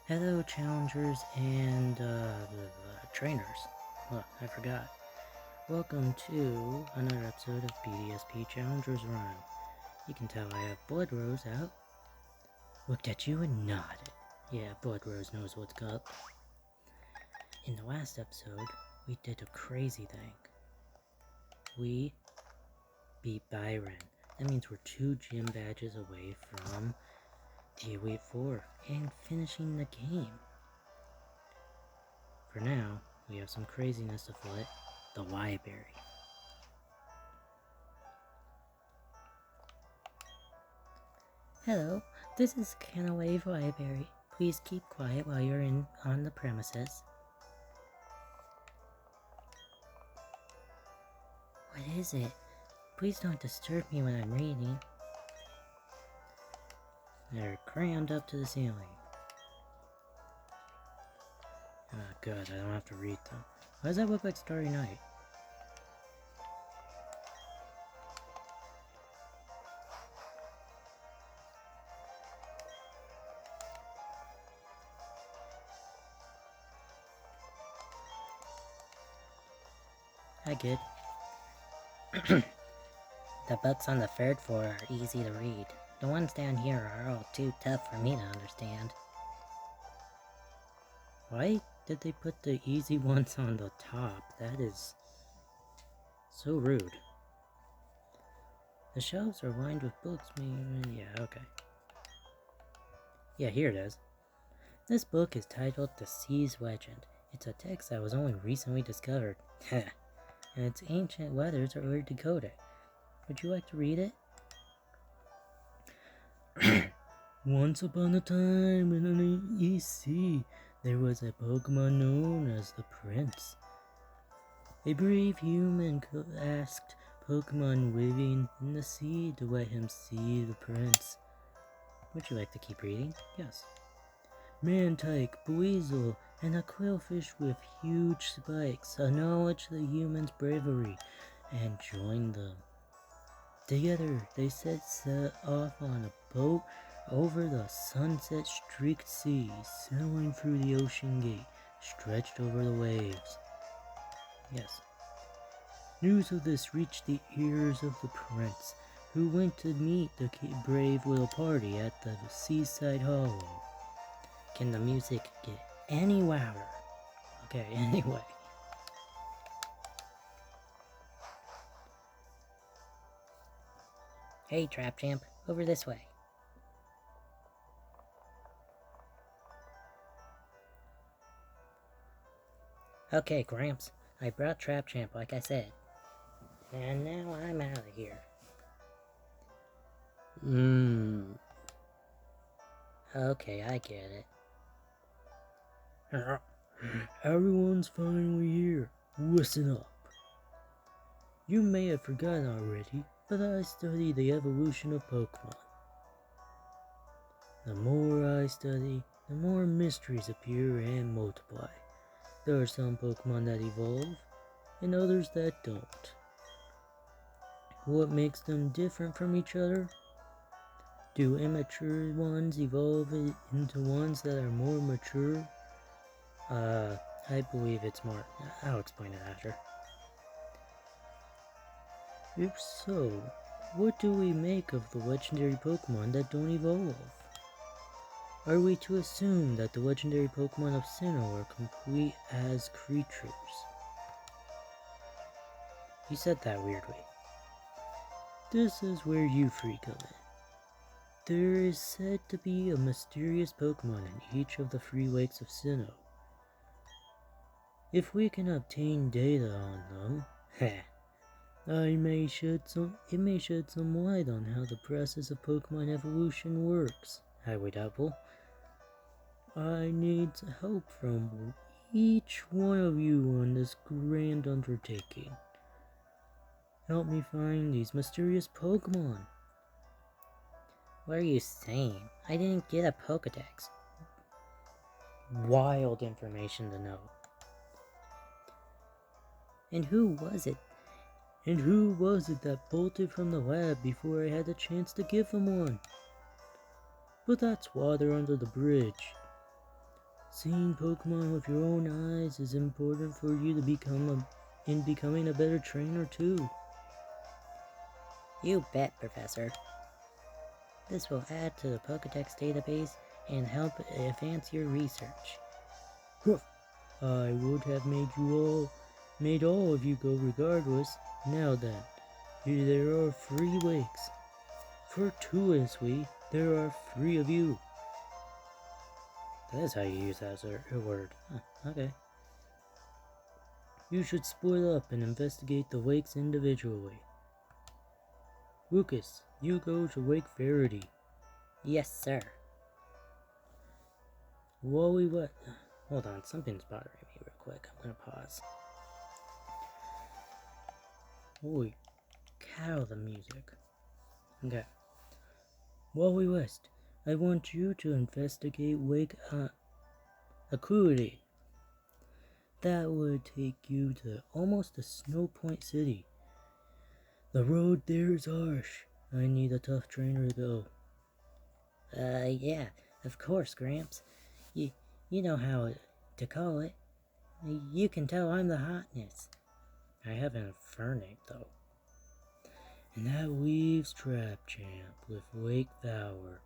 Hello, challengers and trainers. Look, I forgot. Welcome to another episode of BDSP Challengers Run. You can tell I have Blood Rose out. Looked at you and nodded. Yeah, Blood Rose knows what's up. In the last episode, we did a crazy thing. We beat Byron. That means we're 2 gym badges away from the Elite Four and finishing the game. For now, we have some craziness afoot. The library. Hello, this is Canawave Library. Please keep quiet while you're on the premises. What is it? Please don't disturb me when I'm reading. They're crammed up to the ceiling. Ah, good, I don't have to read them. Why does that look like Starry Night? I get. The books on the 3rd floor are easy to read. The ones down here are all too tough for me to understand. Why did they put the easy ones on the top? That is so rude. The shelves are lined with books. Yeah, okay. Yeah, here it is. This book is titled The Sea's Legend. It's a text that was only recently discovered. and its ancient letters are decoded. Would you like to read it? Once upon a time in an East Sea, there was a Pokemon known as the Prince. A brave human asked Pokemon living in the sea to let him see the Prince. Would you like to keep reading? Yes. Mantike, Buizel, and a quillfish with huge spikes acknowledged the human's bravery and joined them. Together, they set off on a boat over the sunset-streaked sea, sailing through the ocean gate, stretched over the waves. Yes. News of this reached the ears of the prince, who went to meet the brave little party at the seaside hollow. Can the music get any louder? Okay, anyway. Hey, Trap Champ, over this way. Okay, Gramps, I brought Trap Champ like I said. And now I'm out of here. Okay, I get it. Everyone's finally here. Listen up. You may have forgotten already, but I study the evolution of Pokemon. The more I study, the more mysteries appear and multiply. There are some Pokemon that evolve, and others that don't. What makes them different from each other? Do immature ones evolve into ones that are more mature? I believe it's more. I'll explain it after. If so, what do we make of the legendary Pokemon that don't evolve? Are we to assume that the legendary Pokemon of Sinnoh are complete as creatures? You said that weirdly. This is where you three come in. There is said to be a mysterious Pokemon in each of the 3 lakes of Sinnoh. If we can obtain data on them, it may shed some light on how the process of Pokemon evolution works. Highway doubtful. I need help from each one of you on this grand undertaking. Help me find these mysterious Pokemon. What are you saying? I didn't get a Pokedex. Wild information to know. And who was it? And who was it that bolted from the lab before I had a chance to give them one? But that's water under the bridge. Seeing Pokemon with your own eyes is important for you to becoming a better trainer too. You bet, Professor. This will add to the Pokedex database and help advance your research. I would have made all of you go regardless. Now then, here there are 3 wakes. For 2 is we, there are 3 of you. That is how you use that as a word. Okay. You should split up and investigate the wakes individually. Lucas, you go to Wake Verity. Yes, sir. Wally, what? Hold on, something's bothering me real quick. I'm gonna pause. Holy cow, the music. Okay. Wally West, I want you to investigate Wake Acuity. That would take you to almost the Snow Point City. The road there is harsh. I need a tough trainer to go. Yeah, of course, Gramps. You know how to call it. You can tell I'm the hotness. I have an Infernape, though. And that leaves Trap Champ with Wake Valor,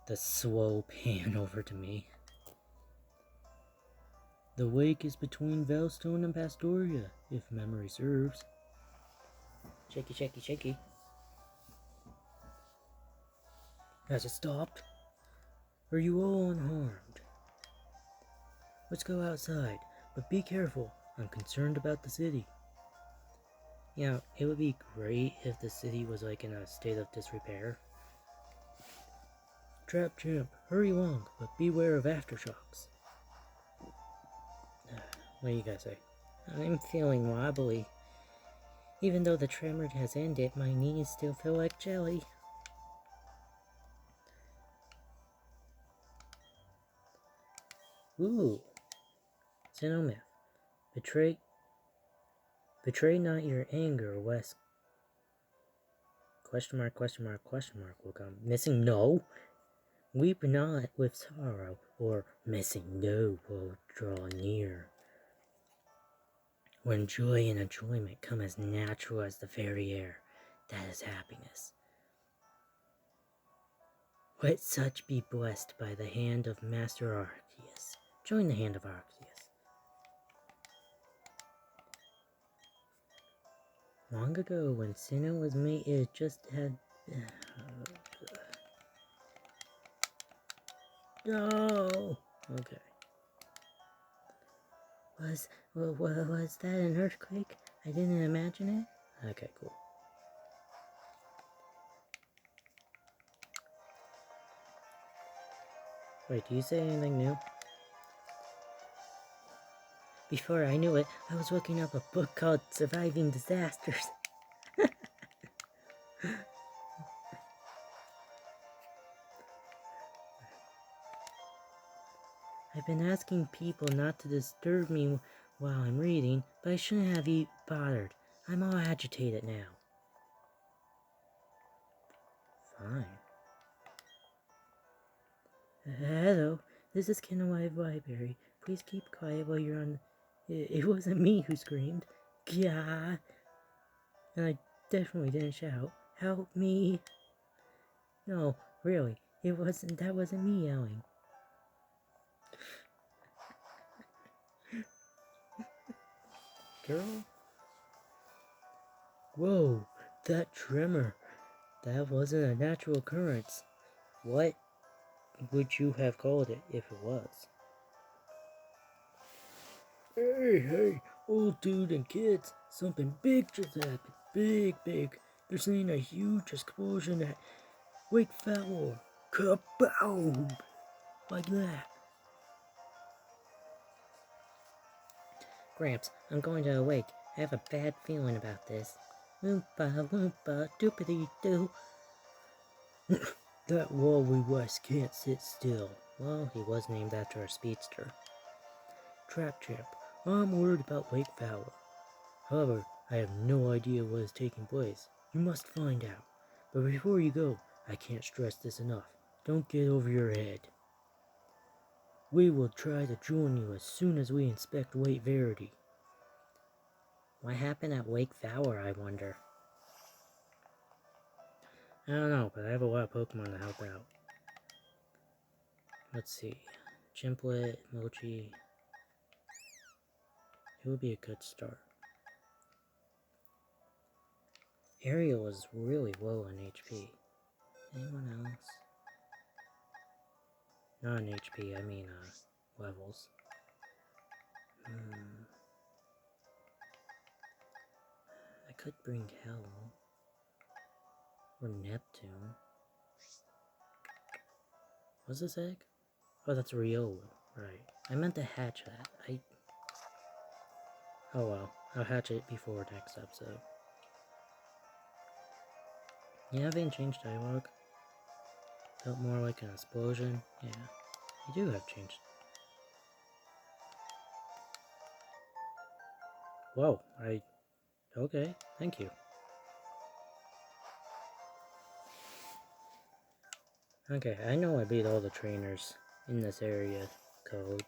the slow pan over to me. The wake is between Veilstone and Pastoria, if memory serves. Shaky, shaky, shaky. Has it stopped? Are you all unharmed? Let's go outside, but be careful. I'm concerned about the city. You know, it would be great if the city was like in a state of disrepair. Trap Champ, hurry along, but beware of aftershocks. What do you guys say? I'm feeling wobbly. Even though the tremor has ended, my knees still feel like jelly. Ooh. Xenomyth. Betray not your anger, West. Question mark will come. Missing no. Weep not with sorrow, or missing no will draw near. When joy and enjoyment come as natural as the very air, that is happiness. Let such be blessed by the hand of Master Arceus. Join the hand of Arceus. Long ago, when Sinnoh was made, it just had... No! Okay. Was that an earthquake? I didn't imagine it? Okay, cool. Wait, do you say anything new? Before I knew it, I was looking up a book called Surviving Disasters. I've been asking people not to disturb me while I'm reading, but I shouldn't have bothered. I'm all agitated now. Fine. Hello, this is Kenawai Library. Please keep quiet while you're on... It wasn't me who screamed. Gah! And I definitely didn't shout. Help me! No, really, that wasn't me yelling. Girl? Whoa, that tremor. That wasn't a natural occurrence. What would you have called it if it was? Hey, old dude and kids, something big just happened. Big. They're seeing a huge explosion at Wake Fowl. Kaboom! Like that. Gramps, I'm going to awake. I have a bad feeling about this. Loompa, loompa, doopity doo. That Wally West can't sit still. Well, he was named after a speedster. Trap Champ, I'm worried about Wake Fowl. However, I have no idea what is taking place. You must find out. But before you go, I can't stress this enough. Don't get over your head. We will try to join you as soon as we inspect Wake Verity. What happened at Wake Vower, I wonder? I don't know, but I have a lot of Pokemon to help out. Let's see. Chimplet, Mochi. It would be a good start. Ariel is really low on HP. Anyone else? Not on HP, I mean levels. I could bring Hell. Or Neptune. What's this egg? Oh, that's Riolu. Right. I meant to hatch that. Oh well. I'll hatch it before next episode. You haven't changed dialogue? Felt more like an explosion? Yeah. You do have changed. Whoa. Okay. Thank you. Okay, I know I beat all the trainers in this area code,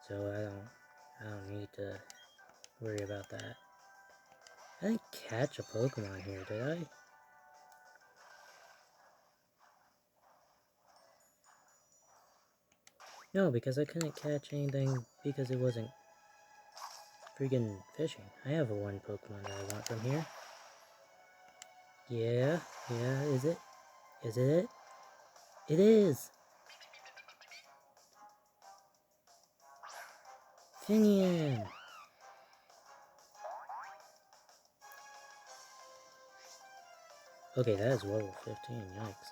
so I don't need to worry about that. I didn't catch a Pokemon here, did I? No, because I couldn't catch anything because it wasn't freaking fishing. I have one Pokemon that I want from here. Yeah, is it? Is it? It is! Finian! Okay, that is level 15, yikes.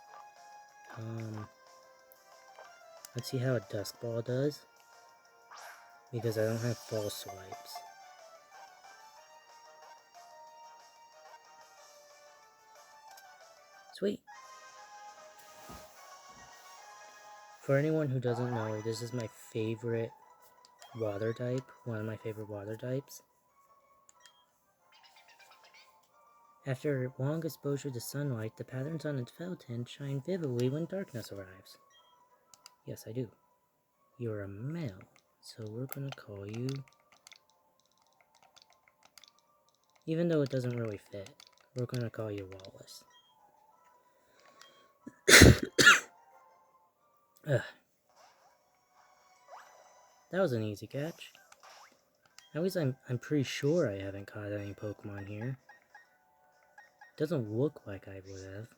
Let's see how a Dusk Ball does. Because I don't have false swipes. Sweet! For anyone who doesn't know, this is my favorite water type. One of my favorite water types. After long exposure to sunlight, the patterns on its felt shine vividly when darkness arrives. Yes, I do. You're a male, so we're gonna call you... Even though it doesn't really fit, we're gonna call you Wallace. Ugh. That was an easy catch. At least I'm pretty sure I haven't caught any Pokemon here. Doesn't look like I would have.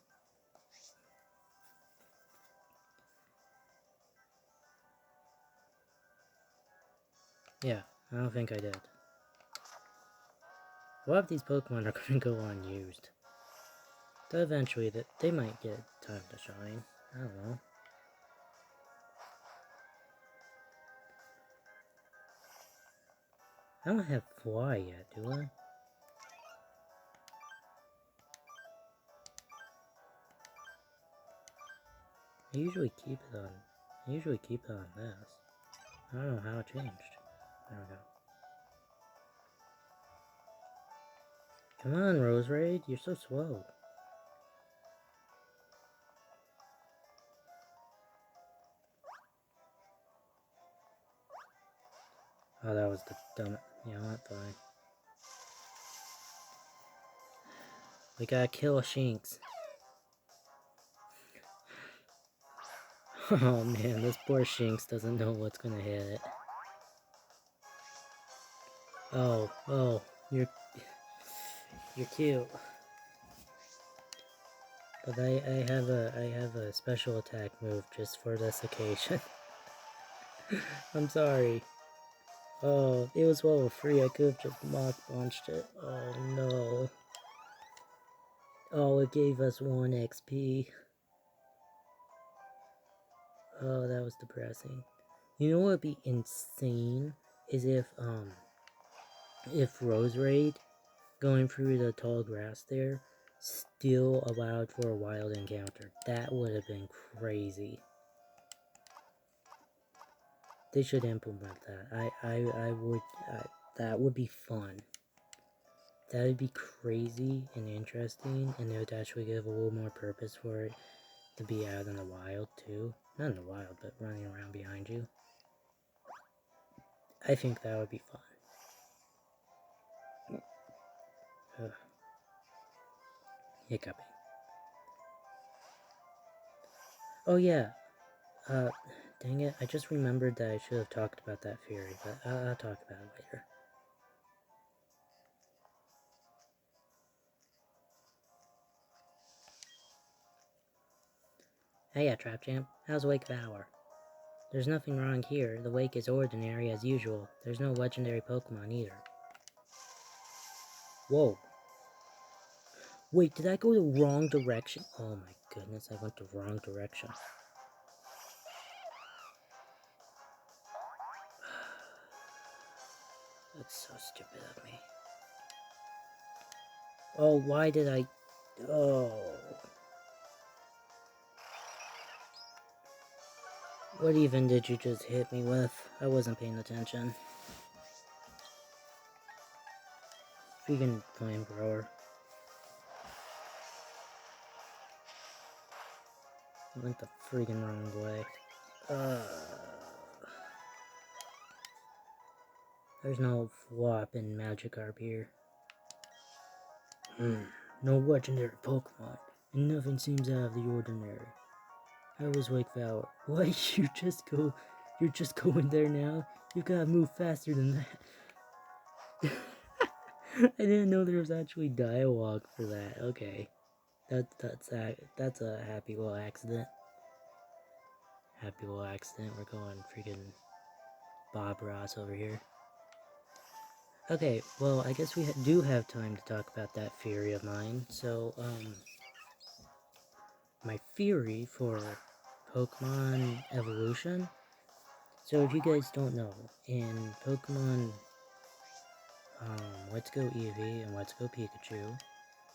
Yeah, I don't think I did. A lot of these Pokemon are gonna go unused. But eventually they might get time to shine. I don't know. I don't have Fly yet, do I? I usually keep it on this. I don't know how it changed. There we go. Come on, Roserade, you're so slow. Oh, that was the dumb... Yeah, not fine. We gotta kill a Shinx. Oh man, this poor Shinx doesn't know what's gonna hit it. Oh, you're cute. But I have a special attack move just for this occasion. I'm sorry. Oh, it was level 3, I could have just mock punched it. Oh no. Oh, it gave us 1 XP. Oh, that was depressing. You know what would be insane? Is if Roserade, going through the tall grass there, still allowed for a wild encounter. That would have been crazy. They should implement that. That would be fun. That would be crazy and interesting, and it would actually give a little more purpose for it to be out in the wild too. Not in the wild, but running around behind you. I think that would be fun. Hiccuping. Oh yeah, dang it, I just remembered that I should have talked about that theory, but I'll talk about it later. Hey, Trap Champ, how's Wake Valor? There's nothing wrong here, the wake is ordinary as usual. There's no legendary Pokemon either. Whoa. Wait, did I go the wrong direction? Oh my goodness, I went the wrong direction. That's so stupid of me. Oh, why did I... Oh... What even did you just hit me with? I wasn't paying attention. Freaking flamethrower. Went the freaking wrong way. There's no flop in Magikarp here. No legendary Pokemon, and nothing seems out of the ordinary. How was Wake Valor? Why, you're just going there now? You gotta move faster than that. I didn't know there was actually dialogue for that. Okay. That's a happy little accident. Happy little accident. We're going freaking Bob Ross over here. Okay, well, I guess we do have time to talk about that theory of mine. So, my theory for Pokemon evolution. So, if you guys don't know, in Pokemon Let's Go Eevee and Let's Go Pikachu,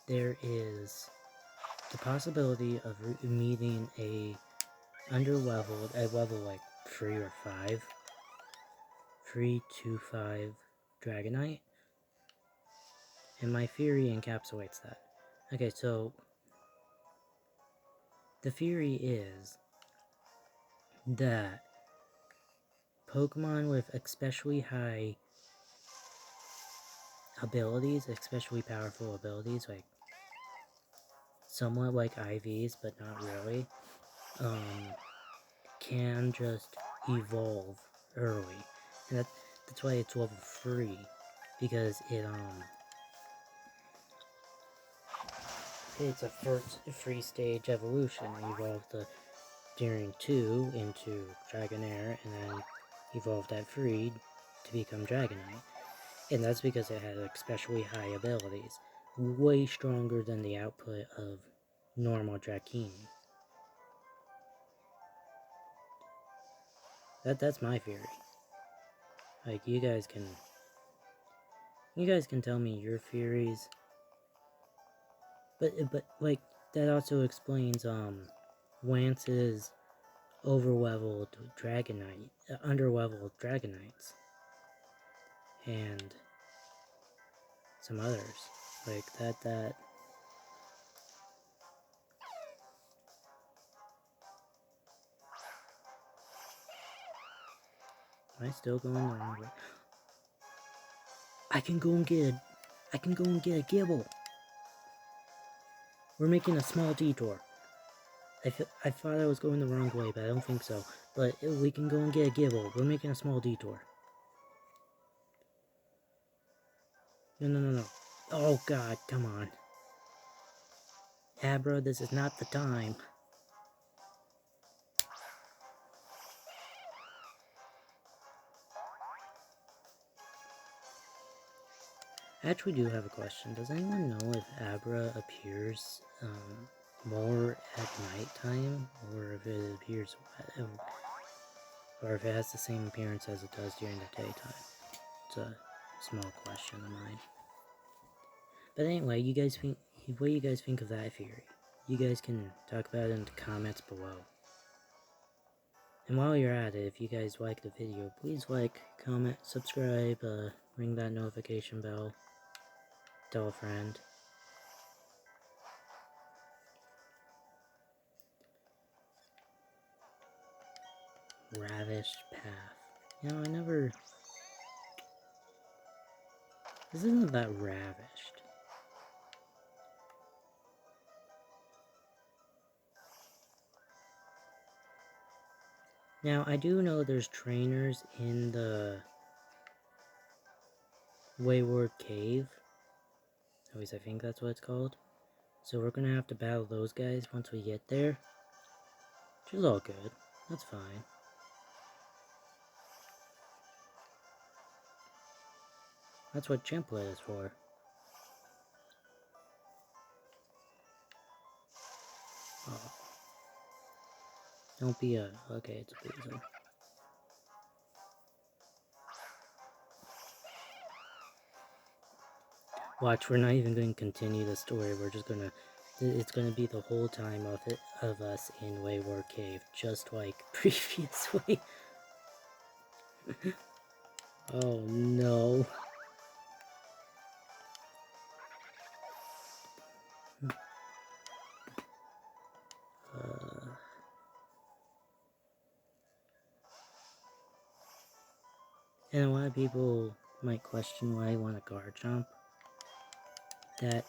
there is the possibility of meeting a underleveled, at level like 3 or 5, 3 to 5 Dragonite. And my theory encapsulates that. Okay, so the theory is that Pokemon with especially high abilities, especially powerful abilities, like somewhat like IVs, but not really, can just evolve early. And that's why it's level 3, because it's a first free stage evolution. You evolve the during 2 into Dragonair, and then evolved at 3 to become Dragonite. And that's because it had especially high abilities, way stronger than the output of normal Dratini. That's my theory. Like, you guys can tell me your theories. But like, that also explains Lance's overleveled Dragonite, underleveled Dragonites, and some others like that. Am I still going the wrong way? I can go and get a Gibble. We're making a small detour. I thought I was going the wrong way, but I don't think so. But we can go and get a Gibble. We're making a small detour. No. Oh god, come on. Abra, this is not the time. I actually do have a question. Does anyone know if Abra appears more at nighttime, or if it appears, or if it has the same appearance as it does during the daytime? It's a small question of mine. But anyway, what do you guys think of that theory? You guys can talk about it in the comments below. And while you're at it, if you guys like the video, please like, comment, subscribe, ring that notification bell, tell a friend. Ravished Path. You know, I never This isn't that ravished. Now, I do know there's trainers in the Wayward Cave. At least I think that's what it's called. So we're gonna have to battle those guys once we get there. Which is all good. That's fine. That's what Chimplett is for. Oh. Don't be a... Okay, it's a Buizel. Watch, we're not even going to continue the story. We're just gonna... It's gonna be the whole time of us in Wayward Cave, just like previously. Oh no. And a lot of people might question why I want a guard jump.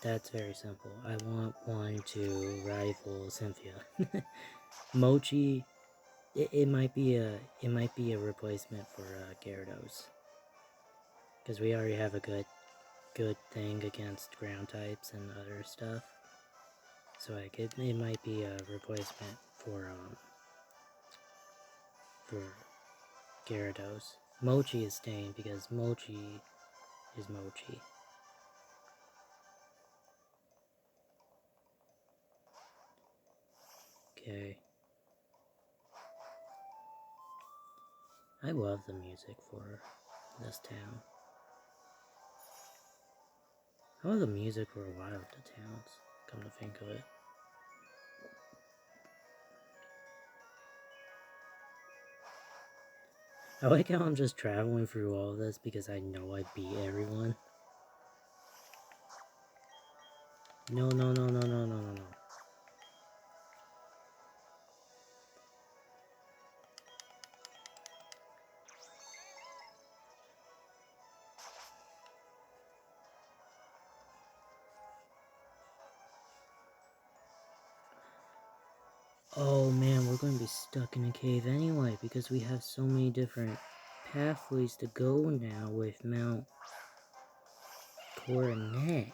That's very simple. I want one to rival Cynthia. Mochi, it might be a replacement for Gyarados, because we already have a good thing against ground types and other stuff. So like it might be a replacement for Gyarados. Mochi is staying because Mochi is Mochi. Okay. I love the music for this town. I love the music for a lot of the towns, come to think of it. I like how I'm just traveling through all of this because I know I beat everyone. No, no, no, no, no, no, no, no. Oh man, we're going to be stuck in a cave anyway because we have so many different pathways to go now with Mount Coronet.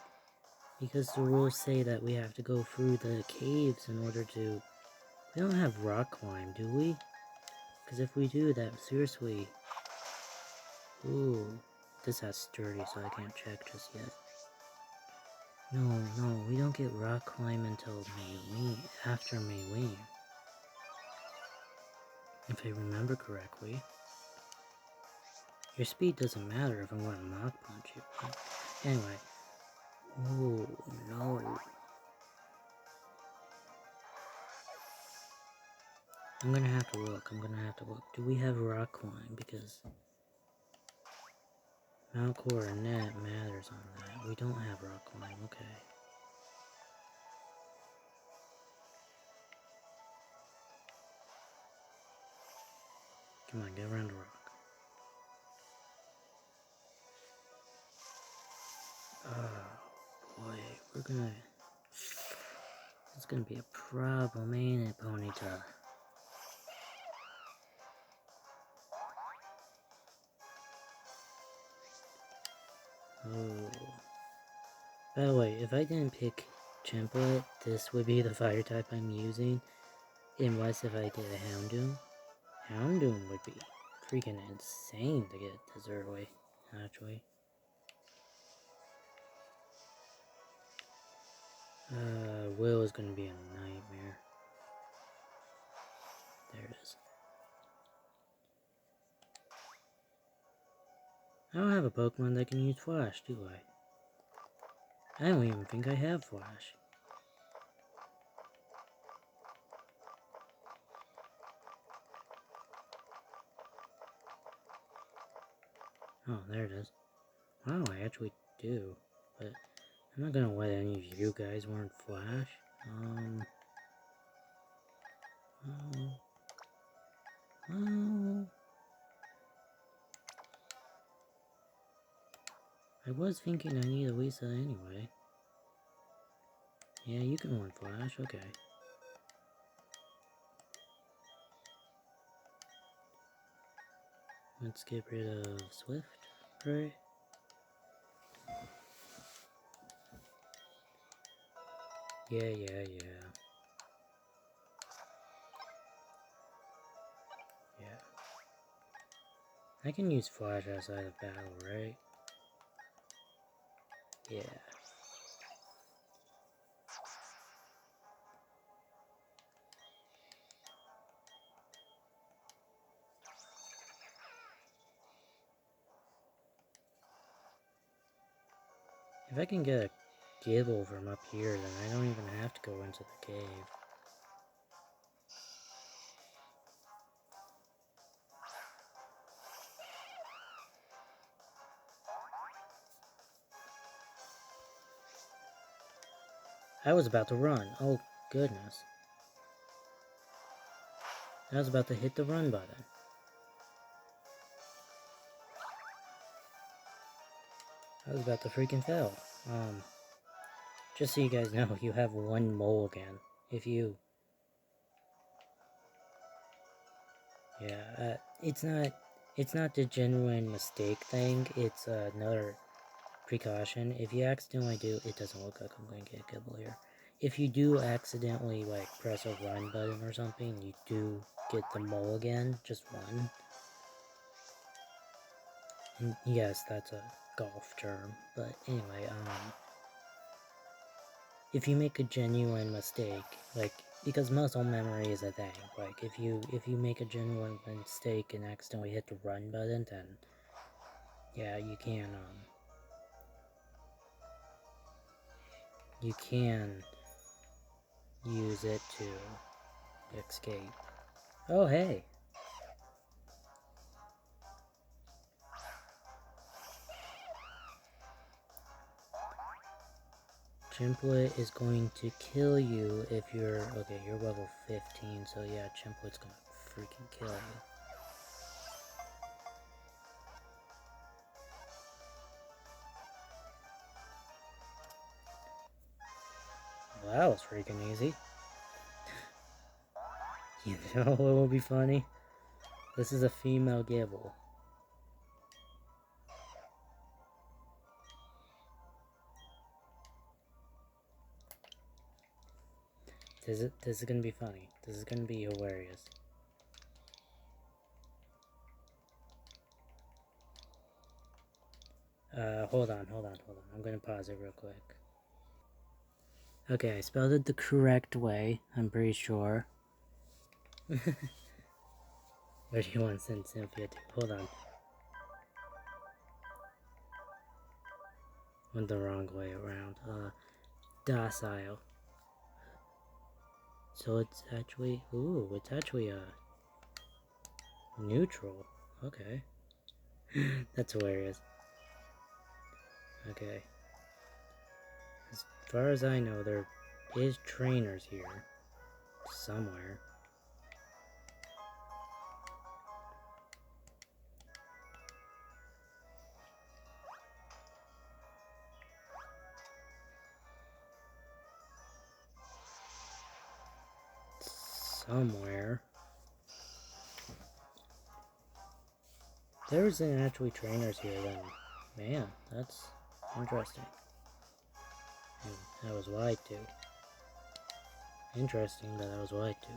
Because the rules say that we have to go through the caves in order to... We don't have rock climb, do we? Because if we do that, seriously... Ooh, this has sturdy, so I can't check just yet. No, we don't get rock climb until after Mayween. If I remember correctly. Your speed doesn't matter if I'm going to knock punch you. Anyway. Oh, no. I'm gonna have to look. Do we have rock climb? Because Mount Coronet matters on that. We don't have rock climb. Okay. Come on, get around the rock. Oh, boy. It's gonna be a problem, ain't it, Ponyta? Oh. By the way, if I didn't pick Chimplet, this would be the fire type I'm using. Unless if I did a Houndoom. Houndoom would be freaking insane to get this early, actually. Will is gonna be a nightmare. There it is. I don't have a Pokemon that can use Flash, do I? I don't even think I have Flash. Oh, there it is. Wow, I actually do. But I'm not gonna let any of you guys learn Flash. I was thinking I need a Lisa anyway. Yeah, you can warn Flash, okay. Let's get rid of Swift, right? Yeah. Yeah. I can use Flash outside of battle, right? Yeah. If I can get a gibble from up here, then I don't even have to go into the cave. I was about to run. Oh, goodness. I was about to hit the run button. I was about to freaking fail. Just so you guys know, you have one mulligan. If you... Yeah, it's not the genuine mistake thing. It's another precaution. If you accidentally do... It doesn't look like I'm going to get a kibble here. If you do accidentally, like, press a run button or something, you do get the mulligan, just one. And yes, that's a golf term. But anyway, if you make a genuine mistake, like, because muscle memory is a thing, like, if you make a genuine mistake and accidentally hit the run button, then, yeah, you can use it to escape. Oh, hey! Chimplet is going to kill you if you're... Okay, you're level 15, so yeah, Chimplet's gonna freaking kill you. Well, that was freaking easy. You know what will be funny? This is a female Gibble. This is gonna be funny. This is gonna be hilarious. Hold on. I'm gonna pause it real quick. Okay, I spelled it the correct way, I'm pretty sure. What do you want to send Cynthia to? Hold on. Went the wrong way around. Docile. So it's actually... Ooh, it's actually, neutral. Okay. That's hilarious. Okay. As far as I know, there is trainers here. Somewhere. Somewhere. There isn't actually trainers here then. Man, that's interesting. And I was lied to. Interesting that I was lied to.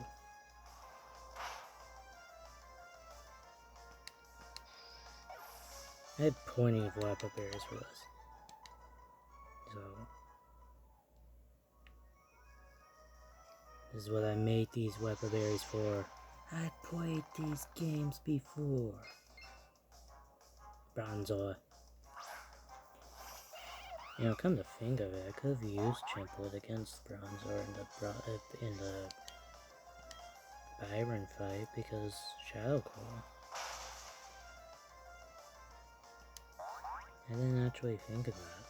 I had plenty of laptop berries for this. So... This is what I made these weapon berries for. I played these games before. Bronzor. You know, come to think of it, I could have used Chimplet against Bronzor in the Byron fight because Shadow Claw. I didn't actually think of that.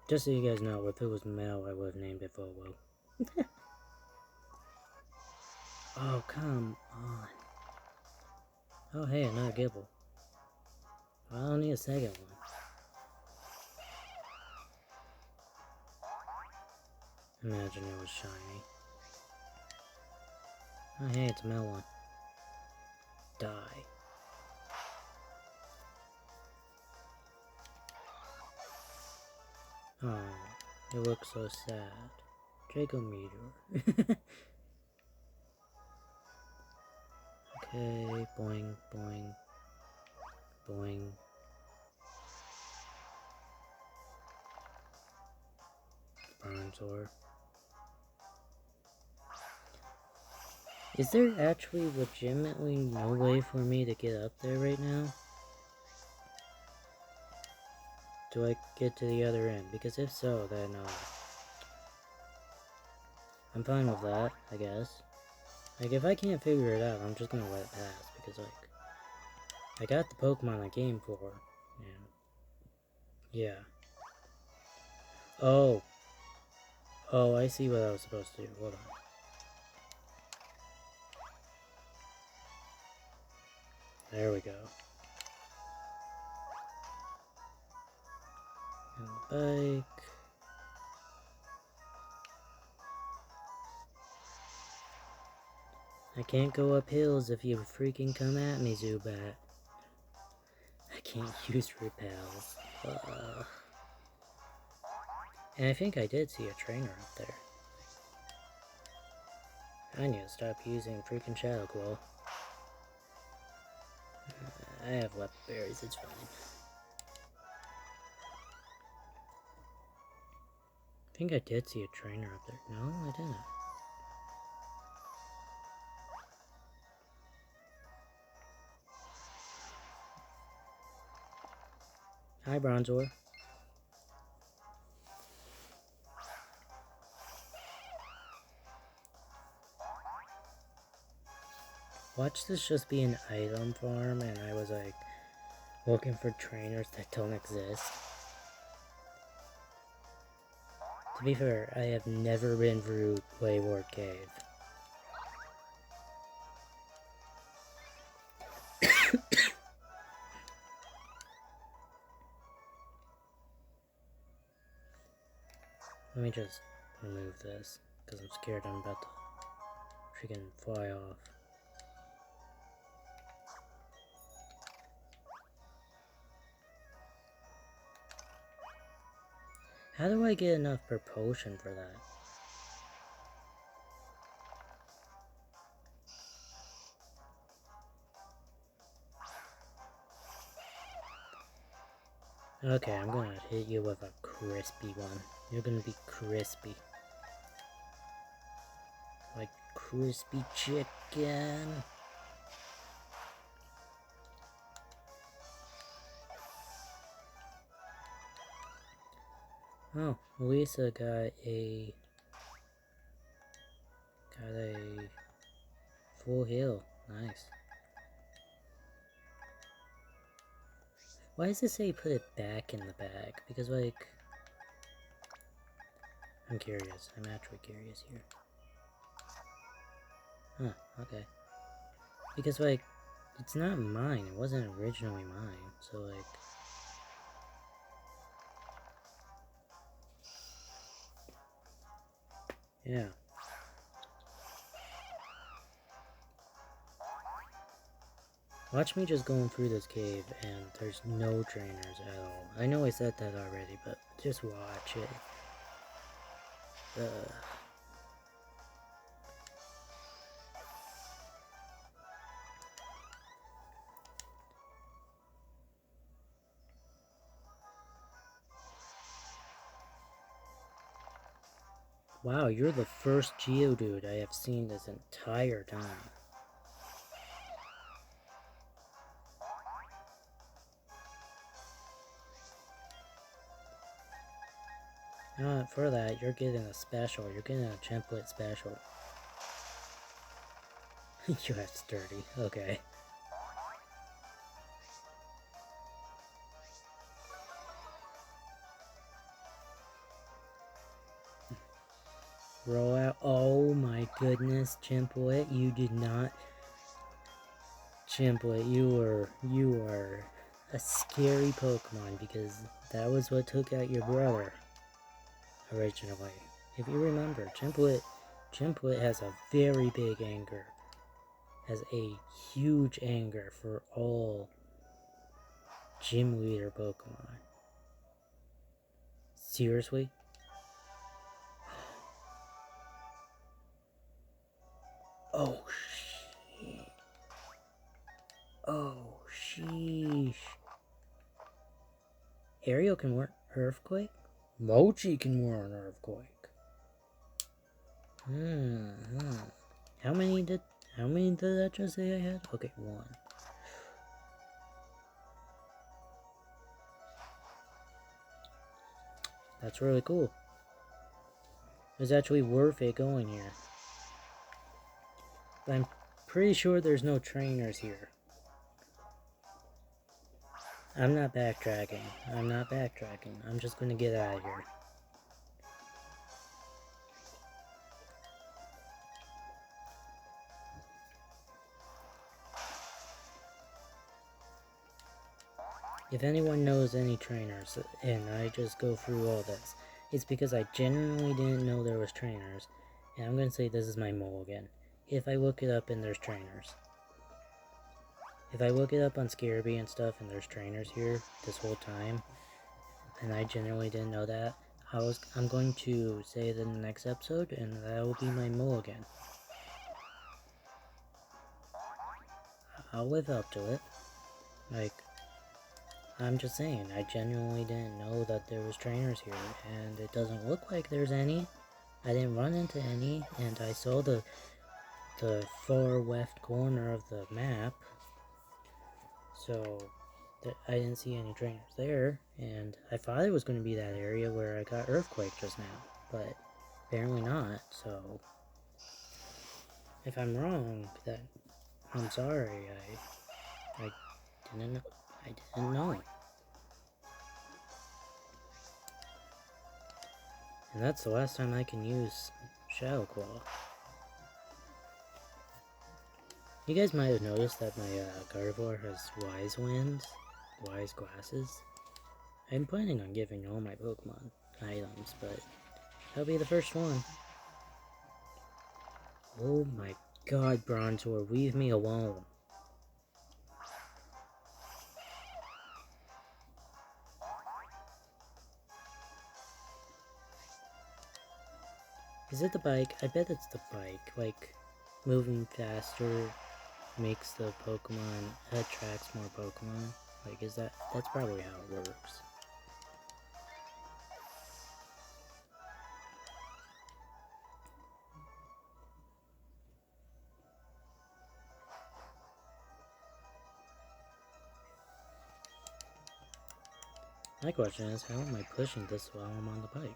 Just so you guys know, if it was male, I would have named it Volo. Oh, come on. Oh hey, another Gibble. I don't need a second one. Imagine it was shiny. Oh hey, it's a Melon. Die. Oh, it looks so sad. Draco Meteor. Okay, boing, boing, boing. Bronzor. Is there actually legitimately no way for me to get up there right now? Do I get to the other end? Because if so, then I'm fine with that, I guess. Like, if I can't figure it out, I'm just gonna let it pass, because, like, I got the Pokemon I came for, and, yeah. Oh. Oh, I see what I was supposed to do. Hold on. There we go. And the bike. I can't go up hills if you freaking come at me, Zubat. I can't use repels. And I think I did see a trainer up there. I need to stop using freaking Shadow Claw. I have left berries, it's fine. I think I did see a trainer up there. No, I didn't. Hi, Bronzor. Watch this just be an item farm, and I was like looking for trainers that don't exist. To be fair, I have never been through Wayward Cave. Let me just remove this, because I'm scared I'm about to freaking fly off. How do I get enough propulsion for that? Okay, I'm gonna hit you with a crispy one. You're gonna be crispy. Like crispy chicken. Oh, Lisa got a full heal. Nice. Why does it say put it back in the bag? Because, like, I'm curious. I'm actually curious here. Huh, okay. Because, like, it's not mine. It wasn't originally mine. So, like... yeah. Watch me just going through this cave and there's no trainers at all. I know I said that already, but just watch it. Wow, you're the first Geodude I have seen this entire time. For that, you're getting a special. You're getting a template special. You have sturdy. Okay. Roll out. Oh my goodness, Chimplette, you did not. Chimplet, you are a scary Pokemon because that was what took out your brother originally. If you remember, Chimplet has a very big anger, has a huge anger for all gym leader Pokemon. Seriously? Oh shit. Oh sheesh. Ariel can warn Earthquake? Mochi can warn Earthquake. How many did that just say I had? Okay, 1. That's really cool. It's actually worth it going here. But I'm pretty sure there's no trainers here. I'm not backtracking. I'm just gonna get out of here. If anyone knows any trainers, and I just go through all this, it's because I genuinely didn't know there was trainers. And I'm gonna say this is my mulligan. If I look it up and there's trainers. If I look it up on Scarabee and stuff and there's trainers here this whole time, and I genuinely didn't know that, I'm going to say it in the next episode, and that will be my mulligan. I'll live up to it. Like, I'm just saying, I genuinely didn't know that there was trainers here, and it doesn't look like there's any. I didn't run into any, and I saw the far left corner of the map, so I didn't see any trainers there, and I thought it was going to be that area where I got Earthquake just now, but apparently not, so if I'm wrong, then I'm sorry, I didn't know. And that's the last time I can use Shadow Claw. You guys might have noticed that my Gardevoir has wise glasses. I'm planning on giving all my Pokemon items, but that'll be the first one. Oh my god, Bronzor, leave me alone. Is it the bike? I bet it's the bike. Like, moving faster makes the Pokemon, attracts more Pokemon. Like, that's probably how it works. My question is, how am I pushing this while I'm on the bike?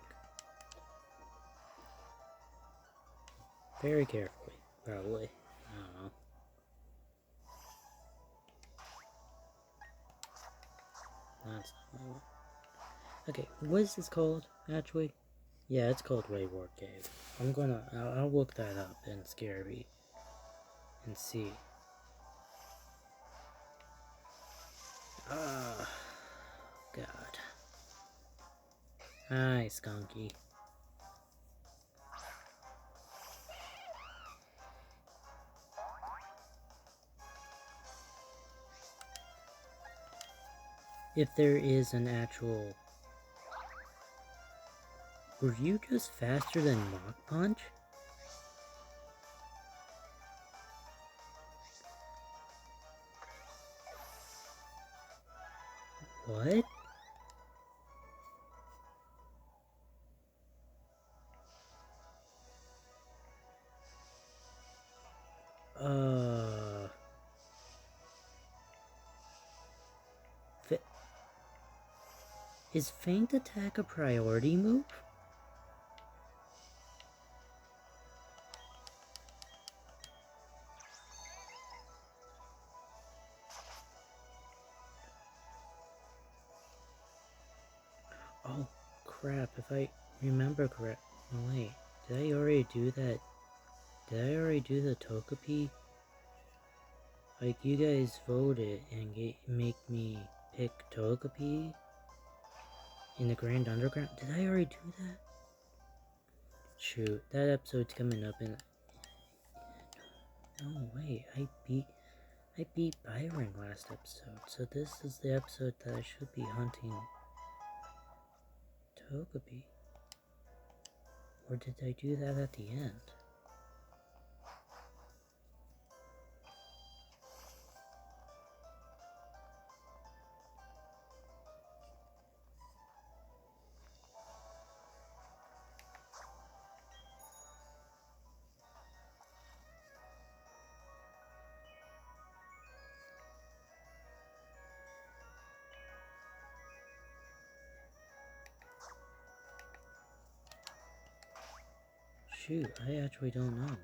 Very carefully, probably. I don't know. That's okay, what is this called, actually? Yeah, it's called Wayward Cave. I'll look that up in Scarabee and see. Ah, God. Hi, Skunky. If there is an actual... Were you just faster than Mach Punch? What? Is Feint Attack a priority move? Oh, crap, if I remember correct... No, wait, did I already do that? Did I already do the Togepi? Like, you guys voted and make me pick Togepi in the Grand Underground. Did I already do that? Shoot, that episode's coming up in... No, wait, I beat Byron last episode, so this is the episode that I should be hunting Togepi. Or did I do that at the end? Shoot, I actually don't know.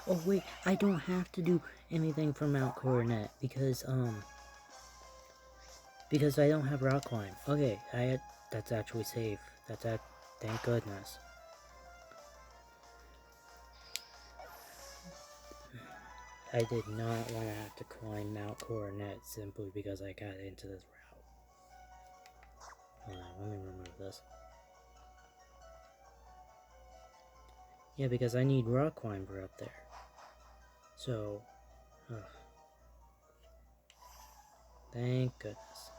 Oh wait, I don't have to do anything from Mount Coronet because I don't have rock climb. Okay, that's actually safe. Thank goodness. I did not want to have to climb Mount Coronet simply because I got into this route. Hold on, let me remove this. Yeah, because I need rock climber up there. So, thank goodness.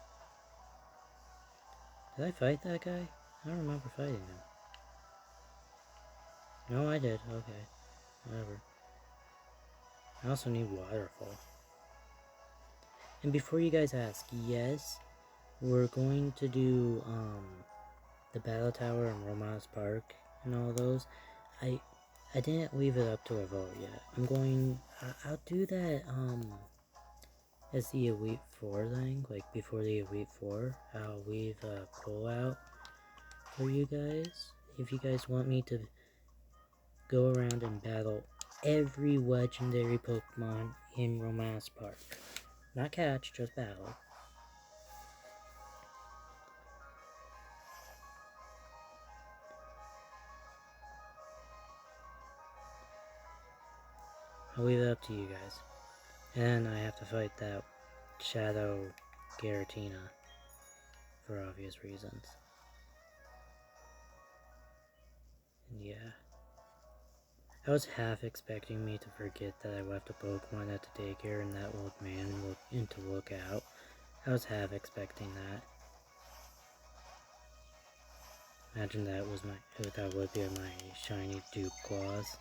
Did I fight that guy? I don't remember fighting him. No, I did. Okay, whatever. I also need waterfall. And before you guys ask, yes, we're going to do the Battle Tower and Romance Park and all those. I didn't leave it up to a vote yet. I'll do that as the Elite Four thing, like before the Elite Four. I'll leave a poll out for you guys if you guys want me to go around and battle every legendary Pokemon in Romance Park. Not catch, just battle. I'll leave it up to you guys. And I have to fight that Shadow Garatina for obvious reasons. And yeah. I was half expecting me to forget that I left a Pokemon at the daycare and that old man to look out. I was half expecting that. Imagine that would be my shiny dupe claws.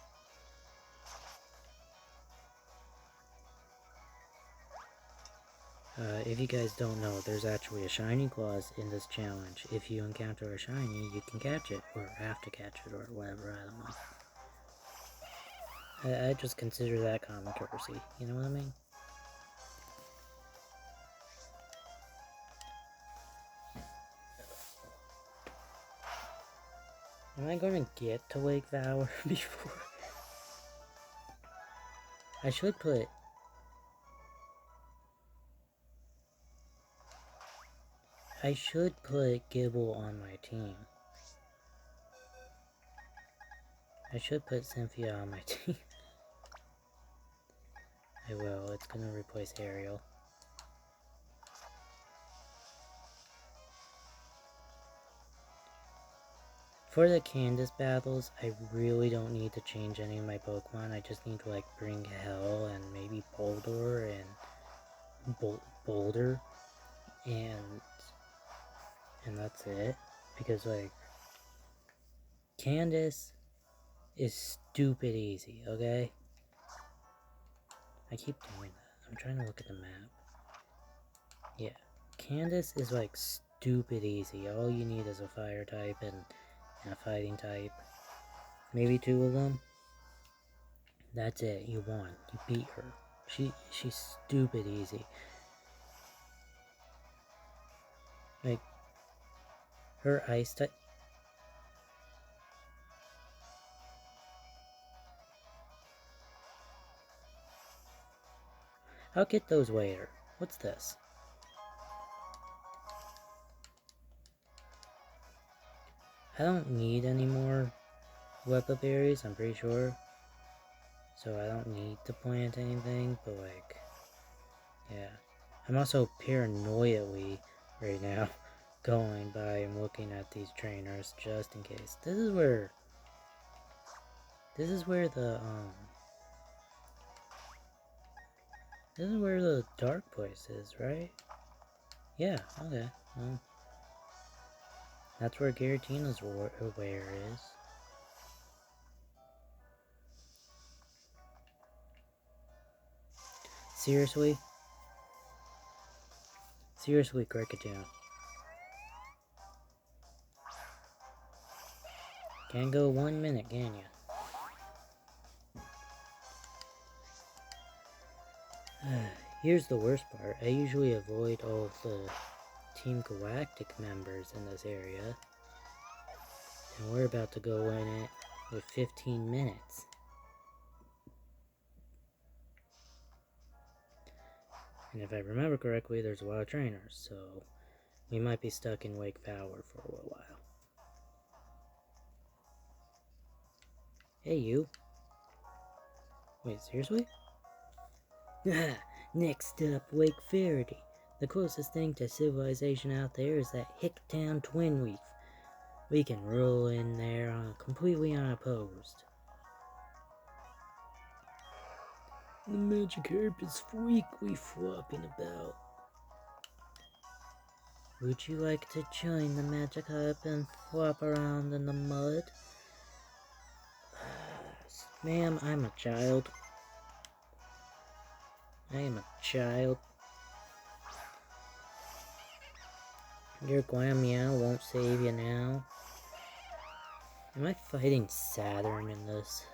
If you guys don't know, there's actually a shiny claws in this challenge. If you encounter a shiny, you can catch it, or have to catch it, or whatever, I don't know. I just consider that common courtesy, you know what I mean? Am I gonna get to Lake Valor before? I should put... Gibble on my team. I should put Cynthia on my team. I will, it's gonna replace Ariel. For the Candace battles, I really don't need to change any of my Pokemon. I just need to like bring Hell and maybe Boulder and Boulder and that's it. Because like Candace is stupid easy, okay? I keep doing that. I'm trying to look at the map. Yeah. Candace is like stupid easy. All you need is a fire type and a fighting type. Maybe two of them. That's it. You won. You beat her. She's stupid easy. Like her ice type. I'll get those later. What's this? I don't need any more wepa berries, I'm pretty sure. So I don't need to plant anything, but like, yeah. I'm also paranoidly right now going by and looking at these trainers just in case. This is where the dark place is, right? Yeah, okay. Well, that's where Giratina's lair is. Seriously? Seriously, Cricketoon. Can't go 1 minute, can ya? Here's the worst part. I usually avoid all of the Team Galactic members in this area. And we're about to go in it with 15 minutes. And if I remember correctly, there's a lot of trainers, so we might be stuck in Wake Tower for a little while. Hey, you. Wait, seriously? Next up, Wake Faraday. The closest thing to civilization out there is that Hicktown Twin Reef. We can roll in there completely unopposed. The Magikarp is freakily flopping about. Would you like to join the Magikarp and flop around in the mud? Ma'am, I'm a child. I am a child. Your Meow won't save you now. Am I fighting Saturn in this?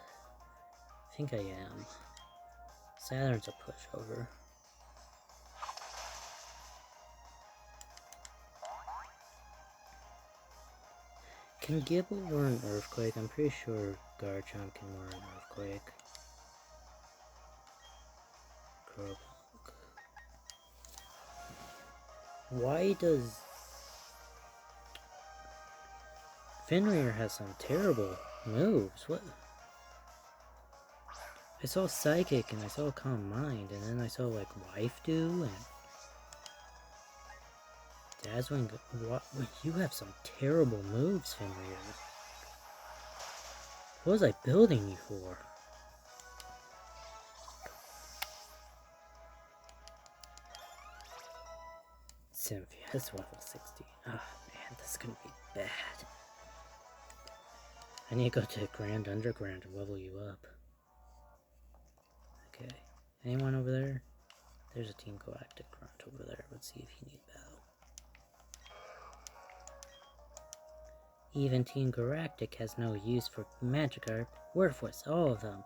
I think I am. Saturn's a pushover. Can Gibble learn Earthquake? I'm pretty sure Garchomp can learn Earthquake. Crowbug. Why does... Fenrir has some terrible moves. What? I saw Psychic and I saw Calm Mind, and then I saw like Wife Do and Dazzling. What? You have some terrible moves, Fenrir. What was I building you for? Cynthia, that's level 16. Ah, man, this is gonna be bad. I need to go to Grand Underground to level you up. Okay. Anyone over there? There's a Team Galactic Grunt over there. Let's see if you need battle. Even Team Galactic has no use for Magikarp. Worthless, all of them.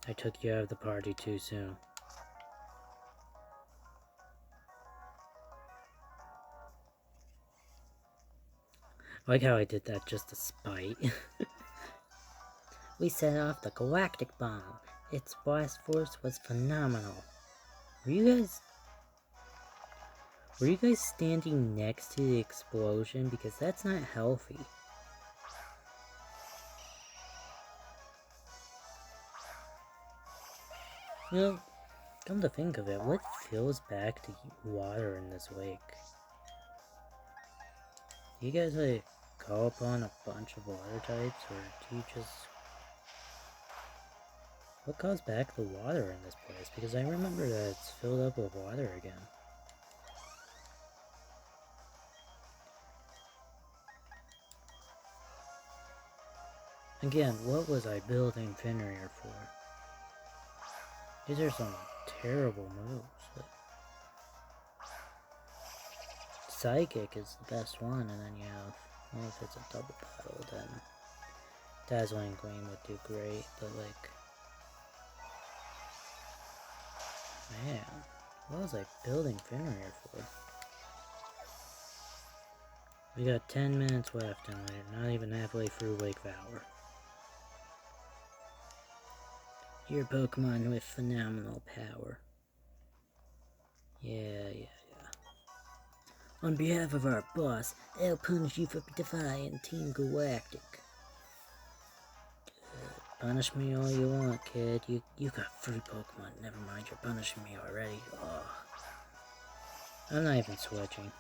I took you out of the party too soon. I like how I did that just to spite. We set off the Galactic Bomb. Its blast force was phenomenal. Were you guys standing next to the explosion? Because that's not healthy. You know, come to think of it, what fills back the water in this lake? Do you guys like call upon a bunch of water types, or do you just... What calls back the water in this place? Because I remember that it's filled up with water again. Again, what was I building Fenrir for? These are some terrible moves. Psychic is the best one, and then you have... Well, if it's a double battle, then... Dazzling Gleam would do great, but like... Man, what was I building Fenrir for? We got 10 minutes left and we're not even halfway through Lake Valor. You're Pokemon with phenomenal power. Yeah. On behalf of our boss, I'll punish you for defying Team Galactic. Punish me all you want, kid. You got 3 Pokemon. Never mind, you're punishing me already. Oh. I'm not even switching.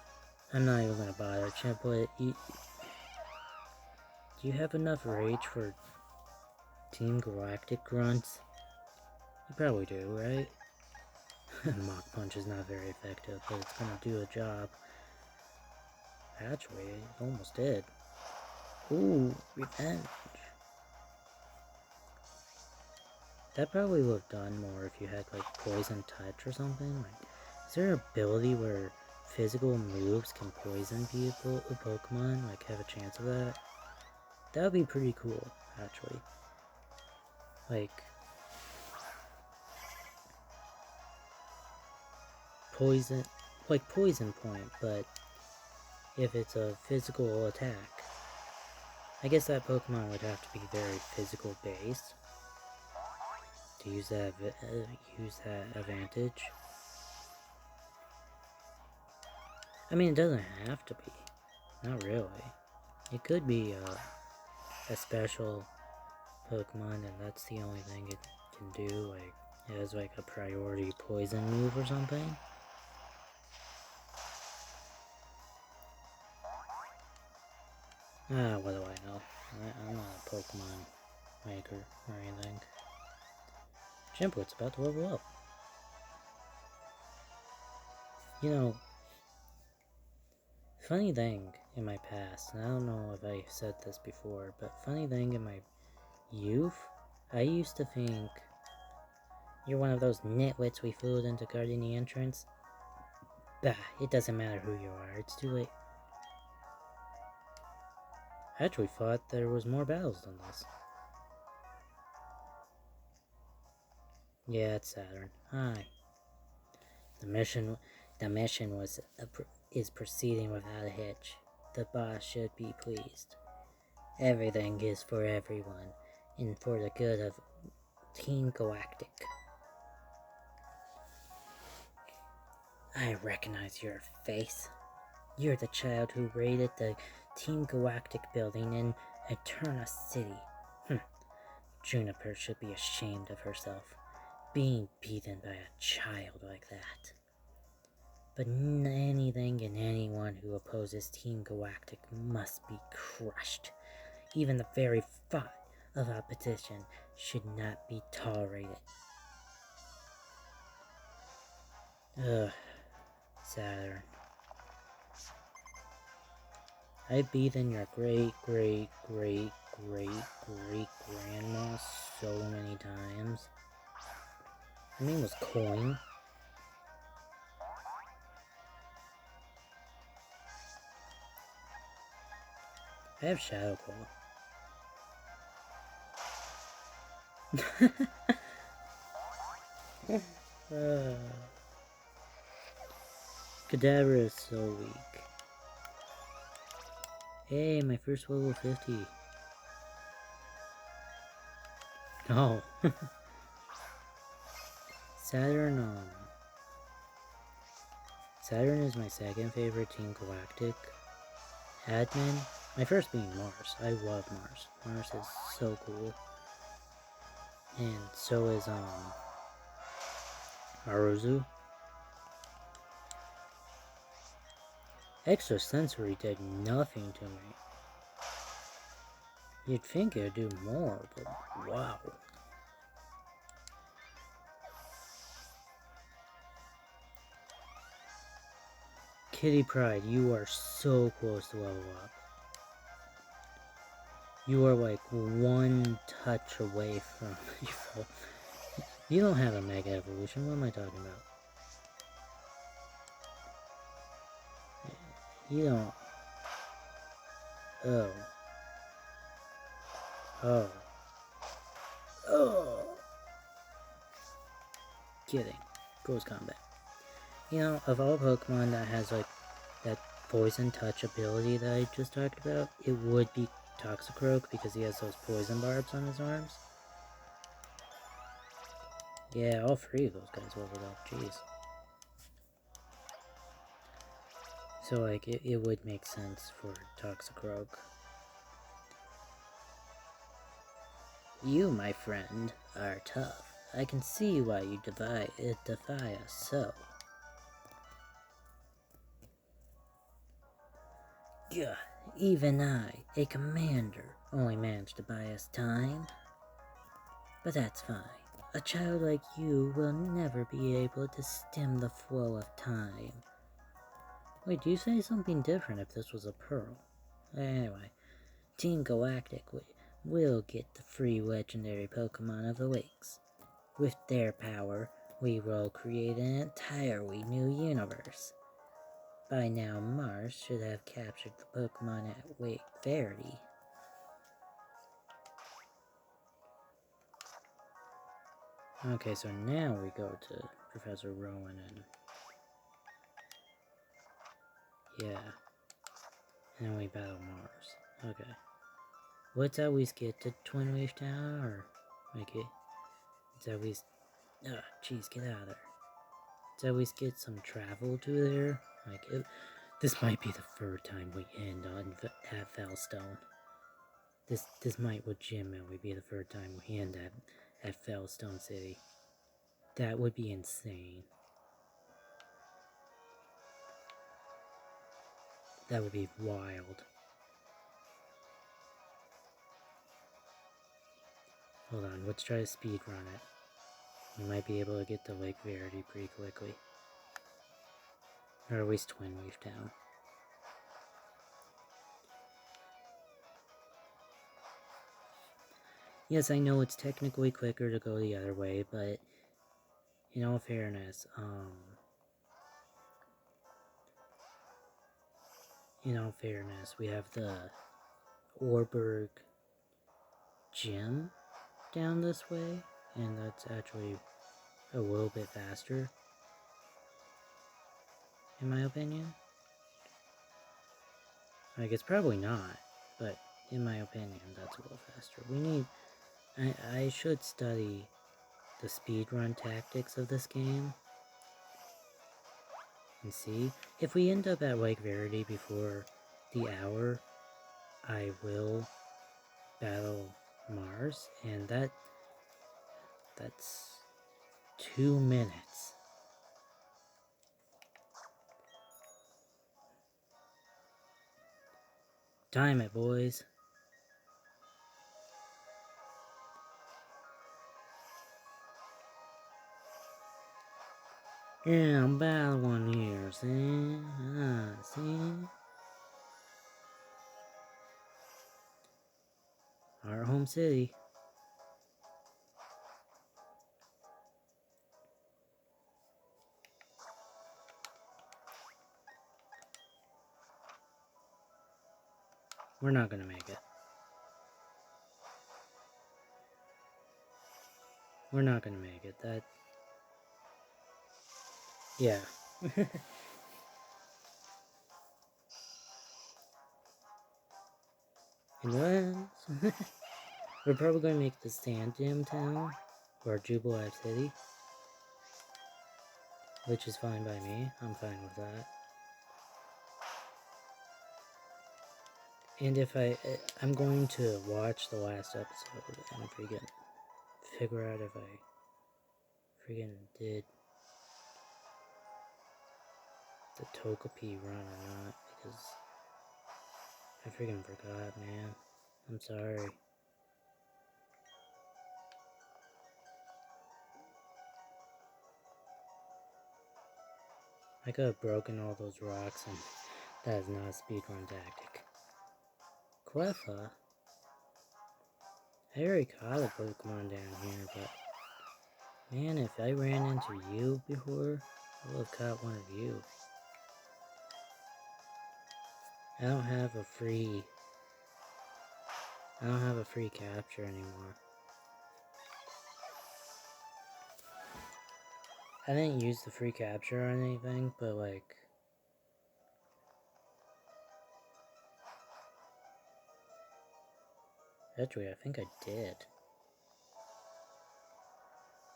I'm not even gonna bother. Chiplet, do you have enough rage for Team Galactic grunts? You probably do, right? Mach Punch is not very effective, but it's gonna do a job. Actually, it almost did. Ooh, revenge. That probably would have done more if you had like Poison Touch or something. Like, is there an ability where physical moves can poison people, Pokemon? Like, have a chance of that? That would be pretty cool, actually. Like, poison point, but if it's a physical attack. I guess that Pokemon would have to be very physical based to use that advantage. I mean, it doesn't have to be. Not really. It could be a special Pokemon, and that's the only thing it can do. Like, it has like a priority poison move or something. What do I know? I'm not a Pokemon maker or anything. Chimplet's about to level up. You know, funny thing in my past, and I don't know if I said this before, but funny thing in my youth, I used to think you're one of those nitwits we fooled into guarding the entrance. Bah, it doesn't matter who you are, it's too late. I actually thought there was more battles than this. Yeah, it's Saturn. Hi. The mission is proceeding without a hitch. The boss should be pleased. Everything is for everyone, and for the good of Team Galactic. I recognize your face. You're the child who raided the Team Galactic building in Eterna City. Juniper should be ashamed of herself, being beaten by a child like that. But anything and anyone who opposes Team Galactic must be crushed. Even the very thought of opposition should not be tolerated. Ugh, Saturn. I've beaten your great grandma so many times. Her name was Coin. I have Shadow Claw. Kadabra is so weak. Hey, my first level 50. No. Saturn is my second favorite Team Galactic. Admin, my first being Mars. I love Mars. Mars is so cool. And so is, Maruzu. Extrasensory did nothing to me. You'd think it'd do more, but wow. Kitty Pride, you are so close to level up. You are like one touch away from... You don't have a Mega Evolution, what am I talking about? You don't... Oh. Oh. Oh. Kidding. Close combat. You know, of all Pokemon that has like that poison touch ability that I just talked about, it would be Toxicroak because he has those poison barbs on his arms. Yeah, all three of those guys leveled up, jeez. So, like, it would make sense for Toxicroak. You, my friend, are tough. I can see why you defy us so. Gah, even I, a commander, only managed to buy us time. But that's fine. A child like you will never be able to stem the flow of time. Wait, do you say something different if this was a pearl? Anyway, Team Galactic will get the free legendary Pokemon of the weeks. With their power, we will create an entirely new universe. By now, Mars should have captured the Pokemon at Wake Verity. Okay, so now we go to Professor Rowan and... yeah. And then we battle Mars. Okay. Let's always get to Twin Leaf Town, or... like it... let's always... ah, jeez, get out of there. Let's always get some travel to there. Like, this might be the third time we end at Fellstone. This might legitimately be the third time we end at Fellstone City. That would be insane. That would be wild. Hold on, let's try to speedrun it. We might be able to get to Lake Verity pretty quickly. Or at least Twin Leaf Town. Yes, I know it's technically quicker to go the other way, but in all fairness, we have the Orberg Gym down this way, and that's actually a little bit faster, in my opinion. Like, it's probably not, but in my opinion, that's a little faster. I should study the speedrun tactics of this game and see. If we end up at Lake Verity before the hour, I will battle Mars, and that's 2 minutes. Time it, boys. Yeah, I'm battling here, see? See? Our home city. We're not gonna make it. We're not gonna make it. That... yeah. And what? We're probably gonna make the Sand Gym Town, or Jubilee City. Which is fine by me. I'm fine with that. And if I'm going to watch the last episode and freaking figure out if I freaking did the Togepi run or not, because I freaking forgot, man. I'm sorry. I could have broken all those rocks, and that is not a speedrun tactic. Cleffa? I already caught a Pokemon down here, but... man, if I ran into you before, I would have caught one of you. I don't have a free capture anymore. I didn't use the free capture or anything, but like... Actually, I think I did.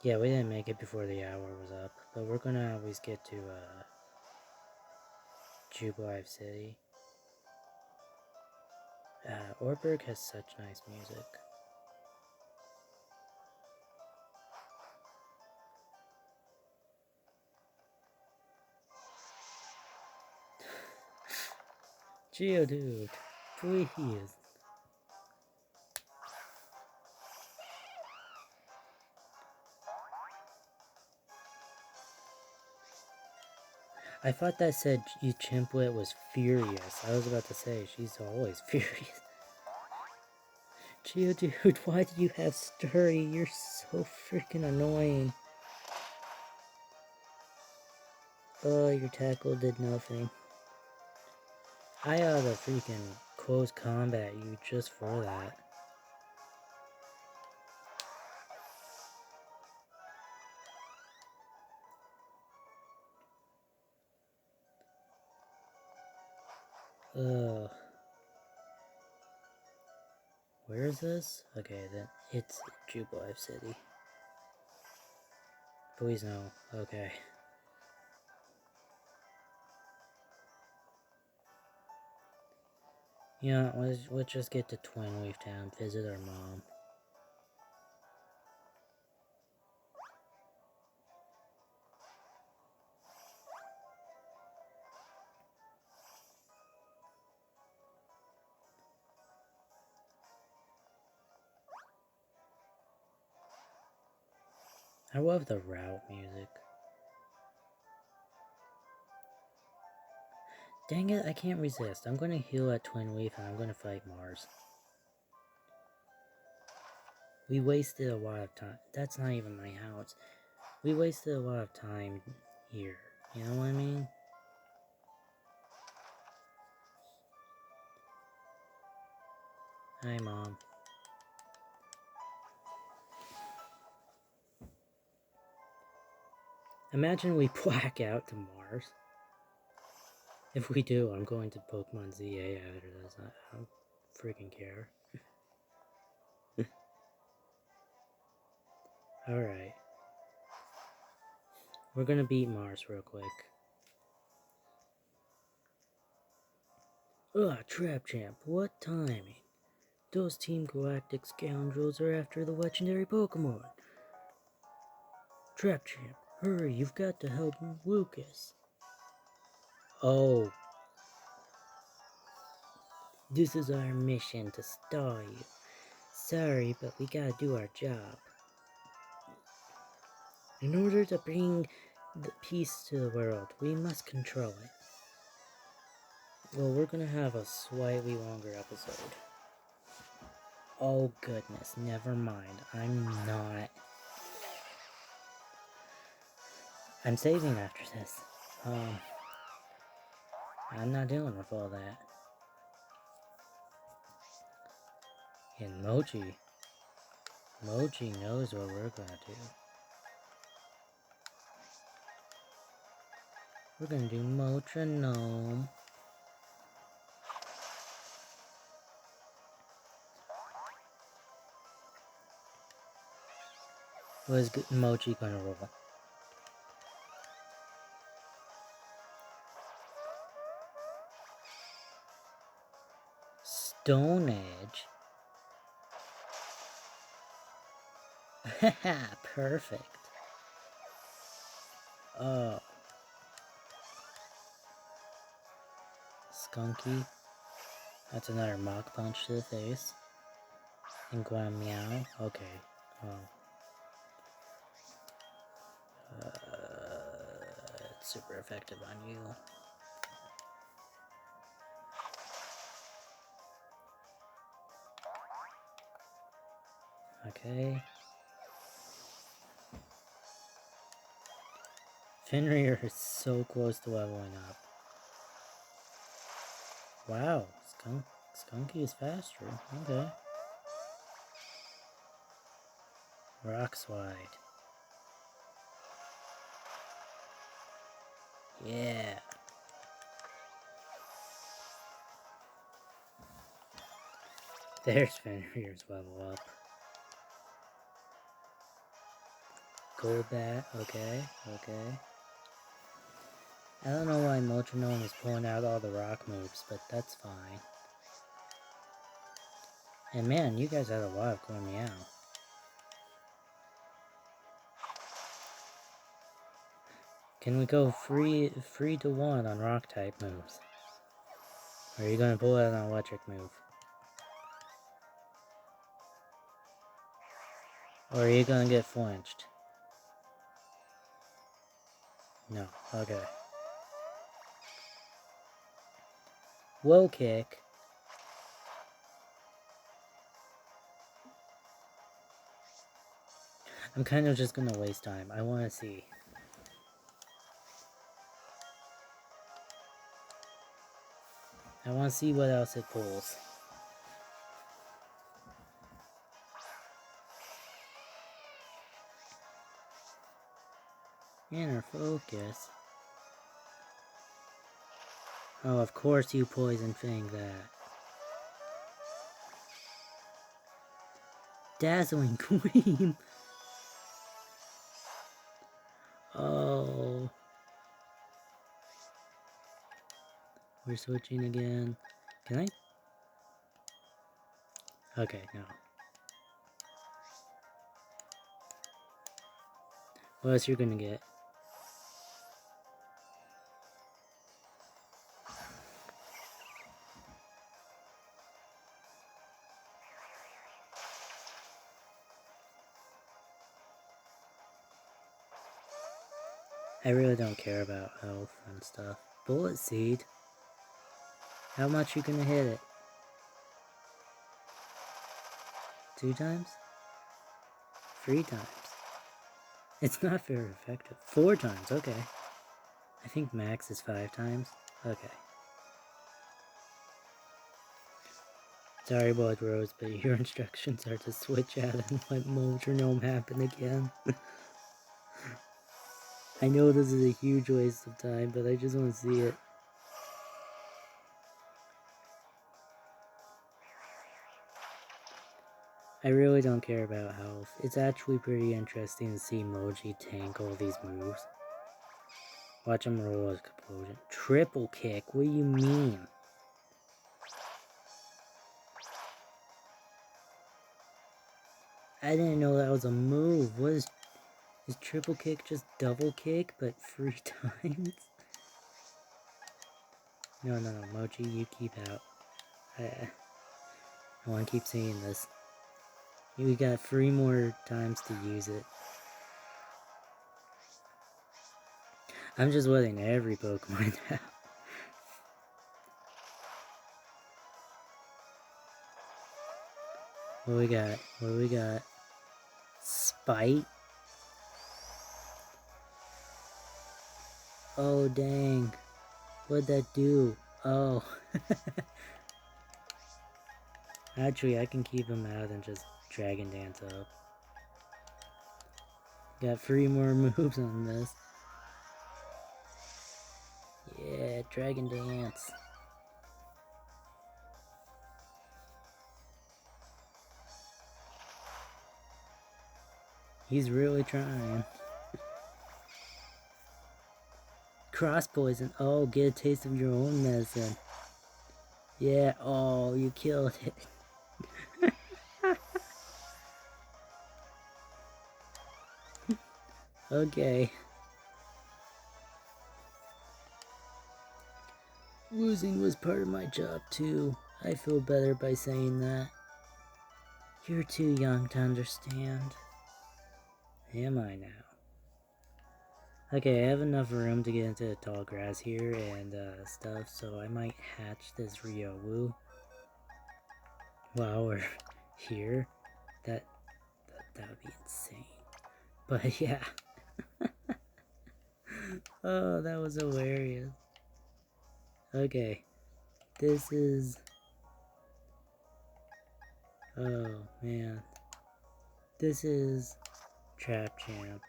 Yeah, we didn't make it before the hour was up, but we're gonna always get to, Jubilife City. Orberg has such nice music. Geodude, please. I thought that said you Chimplet was furious. I was about to say, she's always furious. Geodude, why do you have Sturdy? You're so freaking annoying. Oh, your tackle did nothing. I ought to freaking close combat you just for that. Ugh. Where is this? Okay, then it's Jubilife City. Please no. Okay. Yeah, let's just get to Twin Leaf Town, visit our mom. I love the route music. Dang it, I can't resist. I'm gonna heal at Twin Leaf and I'm gonna fight Mars. We wasted a lot of time. That's not even my house. We wasted a lot of time here. You know what I mean? Hi, Mom. Imagine we black out to Mars. If we do, I'm going to Pokemon ZA after this. I don't freaking care. Alright. We're gonna beat Mars real quick. Ugh, Trap Champ, what timing? Those Team Galactic scoundrels are after the legendary Pokemon. Trap Champ, hurry, you've got to help Lucas. Oh. This is our mission to stall you. Sorry, but we gotta do our job. In order to bring the peace to the world, we must control it. Well, we're gonna have a slightly longer episode. Oh goodness, never mind. I'm saving after this. I'm not dealing with all that. And Mochi knows what we're gonna do. We're gonna do Motronome. What is Mochi gonna roll? Stone Edge. Haha, perfect. Oh. Skunky. That's another Mach Punch to the face. And Meow. Okay. Oh. It's super effective on you. Okay. Fenrir is so close to leveling up. Wow, Skunky is faster. Okay. Rock Slide. Yeah. There's Fenrir's level up. Gold bat, okay. I don't know why Metronome is pulling out all the rock moves, but that's fine. And man, you guys had a lot of going meow. Can we go 3-1 on rock type moves? Or are you gonna pull out an electric move? Or are you gonna get flinched? No, okay. Low kick. I'm kind of just gonna waste time. I wanna see. I wanna see what else it pulls. Inner focus. Oh, of course you poison fang that. Dazzling Gleam. Oh. We're switching again. Can I? Okay, no. What else you're gonna get? I really don't care about health and stuff. Bullet Seed? How much you gonna hit it? 2 times? 3 times? It's not very effective. 4 times, okay. I think max is 5 times. Okay. Sorry, Blood Rose, but your instructions are to switch out and let Metronome happen again. I know this is a huge waste of time, but I just want to see it. I really don't care about health. It's actually pretty interesting to see Moji tank all these moves. Watch him roll a explosion. Triple kick? What do you mean? I didn't know that was a move. What is triple kick just double kick, but 3 times? No, Moji, you keep out. I want to keep seeing this. We got 3 more times to use it. I'm just letting every Pokemon out. What do we got? Spite? Oh, dang. What'd that do? Oh. Actually, I can keep him out and just Dragon Dance up. Got 3 more moves on this. Yeah, Dragon Dance. He's really trying. Cross poison. Oh, get a taste of your own medicine. Yeah, oh, you killed it. Okay. Losing was part of my job too. I feel better by saying that. You're too young to understand. Am I now? Okay, I have enough room to get into the tall grass here and stuff, so I might hatch this Ryowu while we're here. That would be insane. But yeah. Oh, that was hilarious. Okay. This is... Oh, man. This is Trap Champ.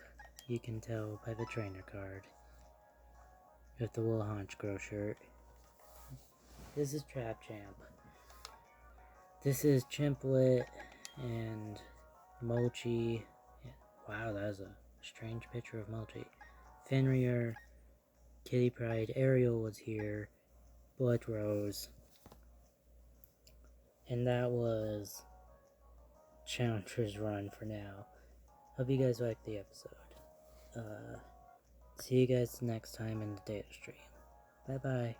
You can tell by the trainer card. With the little haunch grow shirt. This is Trap Champ. This is Chimplet and Mochi. Wow, that is a strange picture of Mochi. Fenrir, Kitty Pride, Ariel was here, Blood Rose, and that was Challenger's Run for now. Hope you guys liked the episode. See you guys next time in the data stream. Bye bye.